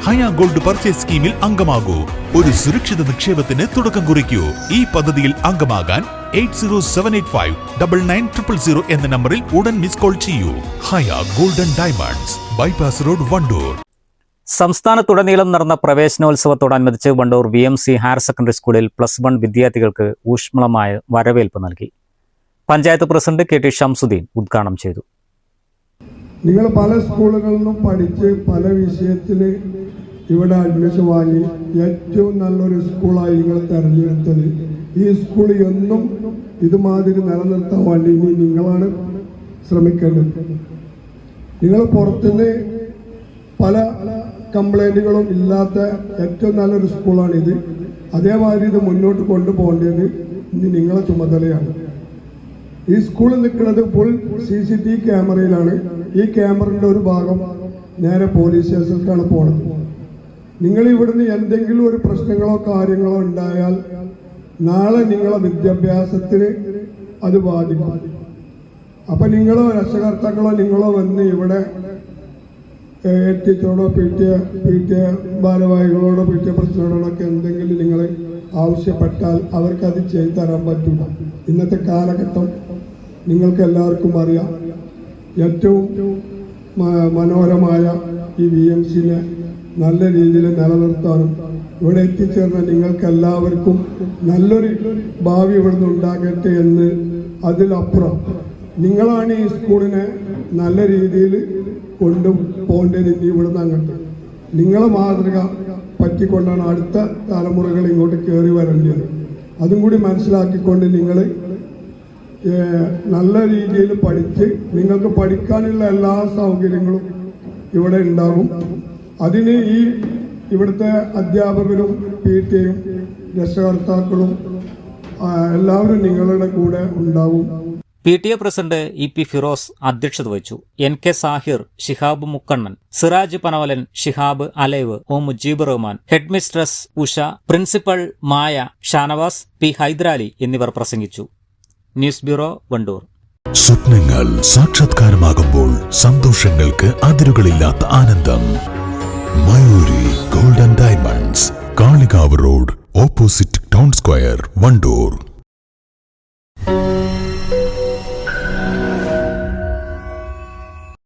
ഹയ gold purchase സ്കീമിൽ അംഗമാകൂ. ഒരു സുരക്ഷിത നിക്ഷേപത്തിന് തുടക്കം കുറിക്കൂ. ഈ പദ്ധതിയിൽ അംഗമാകാൻ 8078599000 എന്ന നമ്പറിൽ ഉടൻ മിസ് കോൾ ചെയ്യൂ. Haya golden diamonds, bypass road, Wandoor. സംസ്ഥാനത്തുടനീളം നടന്ന പ്രവേശനോത്സവത്തോടനുബന്ധിച്ച് വണ്ടൂർ VMC ഹയർ സെക്കൻഡറി സ്കൂളിൽ +1 വിദ്യാർത്ഥികൾക്ക് ഊഷ്മളമായ വരവേൽപ്പ് നൽകി. പഞ്ചായത്ത് പ്രസിഡന്റ് KT ഷംസുദ്ദീൻ ഉദ്ഘാടനം ചെയ്തു. നിങ്ങൾ പല സ്കൂളുകളിൽ നിന്നും പഠിച്ച് പല വിഷയത്തിൽ ഇവിടെ അഡ്മിഷൻ വാങ്ങി ഏറ്റവും നല്ലൊരു സ്കൂളായി നിങ്ങൾ തിരഞ്ഞെടുത്തത്. ഈ സ്കൂൾ എന്നും ഇതുമാതിരി നിലനിർത്താൻ വേണ്ടി ഇനി നിങ്ങളാണ് ശ്രമിക്കേണ്ടത്. നിങ്ങൾ പുറത്തുനിന്ന് പല കംപ്ലൈൻറ്റുകളും ഇല്ലാത്ത ഏറ്റവും നല്ലൊരു സ്കൂളാണിത്. അതേമാതിരി ഇത് മുന്നോട്ട് കൊണ്ടുപോകേണ്ടത് ഇനി നിങ്ങളെ ചുമതലയാണ്. ഈ സ്കൂൾ നിൽക്കുന്നത് ഫുൾ CCTV ക്യാമറയിലാണ്. ഈ ക്യാമറയുടെ ഒരു ഭാഗം നേരെ പോലീസ് സ്റ്റേഷനിലേക്കാണ് പോണത്. നിങ്ങൾ ഇവിടുന്ന് എന്തെങ്കിലും ഒരു പ്രശ്നങ്ങളോ കാര്യങ്ങളോ ഉണ്ടായാൽ നാളെ നിങ്ങളെ വിദ്യാഭ്യാസത്തിന് അത് ബാധിക്കും. അപ്പം നിങ്ങളോ രക്ഷകർത്താക്കളോ നിങ്ങളോ വന്ന് ഇവിടെ ടീച്ചറോടോ PTA ഭാരവാഹികളോടോ PTA പ്രസിഡന്റിനോടൊക്കെ എന്തെങ്കിലും നിങ്ങൾ ആവശ്യപ്പെട്ടാൽ അവർക്കത് ചെയ്തു തരാൻ പറ്റില്ല. ഇന്നത്തെ കാലഘട്ടം നിങ്ങൾക്ക് എല്ലാവർക്കും അറിയാം. ഏറ്റവും മനോഹരമായ ഈ VMCനെ നല്ല രീതിയിൽ നിലനിർത്താനും ഇവിടെ എത്തിച്ചേർന്ന നിങ്ങൾക്ക് എല്ലാവർക്കും നല്ലൊരു ഭാവി ഇവിടുന്ന് ഉണ്ടാകട്ടെ എന്ന് അതിലപ്പുറം നിങ്ങളാണ് ഈ സ്കൂളിനെ നല്ല രീതിയിൽ കൊണ്ടുപോകേണ്ടത്. ഇവിടുന്ന് അങ്ങോട്ട് നിങ്ങളെ മാതൃക പറ്റിക്കൊണ്ടാണ് അടുത്ത തലമുറകൾ ഇങ്ങോട്ട് കയറി വരേണ്ടത്. അതും കൂടി മനസ്സിലാക്കിക്കൊണ്ട് നിങ്ങൾ നല്ല രീതിയിൽ പഠിച്ച് നിങ്ങൾക്ക് പഠിക്കാനുള്ള എല്ലാ സൗകര്യങ്ങളും ഇവിടെ ഉണ്ടാകും. അതിന് ഈ ഇവിടുത്തെ അധ്യാപകരും PTAയും രക്ഷകർത്താക്കളും എല്ലാവരും നിങ്ങളുടെ കൂടെ ഉണ്ടാവും. PTA പ്രസിഡന്റ് EP ഫിറോസ് അധ്യക്ഷത വഹിച്ചു. NK സാഹിർ, ഷിഹാബ് മുക്കണ്ണൻ, സിറാജ് പനവലൻ, ഷിഹാബ് അലൈവ്, O Mujeeb Rahman, head mistress Usha, principal Maya, Shanavas, P Hyderali എന്നിവർ പ്രസംഗിച്ചു. News bureau, Wandoor. സ്വപ്നങ്ങൾ സാക്ഷാത്കാരമാകുമ്പോൾ സന്തോഷങ്ങൾക്ക് അതിരുകളില്ലാത്ത ആനന്ദം. Mayuri golden diamonds, Kalikavu road, opposite town square, Wandoor.